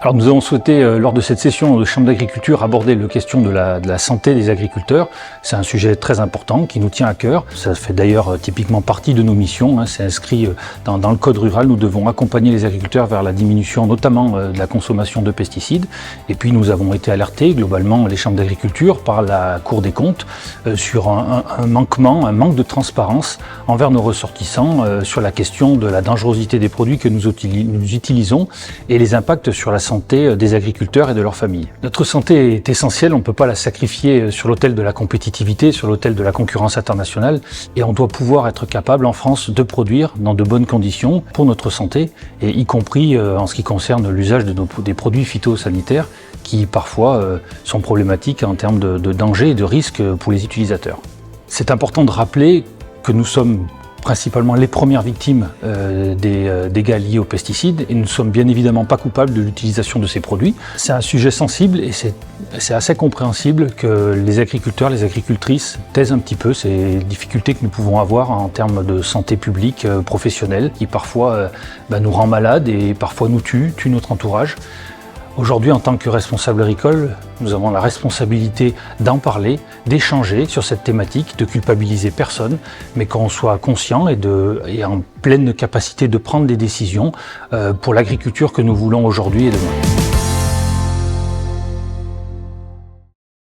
Alors nous avons souhaité, lors de cette session de Chambre d'agriculture, aborder la question de la santé des agriculteurs. C'est un sujet très important qui nous tient à cœur. Ça fait d'ailleurs typiquement partie de nos missions. C'est inscrit dans le code rural. Nous devons accompagner les agriculteurs vers la diminution notamment de la consommation de pesticides. Et puis nous avons été alertés, globalement, les chambres d'agriculture, par la Cour des comptes, sur un manque de transparence envers nos ressortissants sur la question de la dangerosité des produits que nous utilisons et les impacts sur la santé des agriculteurs et de leurs familles. Notre santé est essentielle, on ne peut pas la sacrifier sur l'autel de la compétitivité, sur l'autel de la concurrence internationale, et on doit pouvoir être capable en France de produire dans de bonnes conditions pour notre santé, et y compris en ce qui concerne l'usage des produits phytosanitaires qui parfois sont problématiques en termes de danger et de risques pour les utilisateurs. C'est important de rappeler que nous sommes principalement les premières victimes des dégâts liés aux pesticides, et nous ne sommes bien évidemment pas coupables de l'utilisation de ces produits. C'est un sujet sensible et c'est assez compréhensible que les agriculteurs, les agricultrices taisent un petit peu ces difficultés que nous pouvons avoir en termes de santé publique professionnelle, qui parfois nous rend malades et parfois nous tue notre entourage. Aujourd'hui, en tant que responsable agricole, nous avons la responsabilité d'en parler, d'échanger sur cette thématique, de culpabiliser personne, mais qu'on soit conscient et en pleine capacité de prendre des décisions pour l'agriculture que nous voulons aujourd'hui et demain.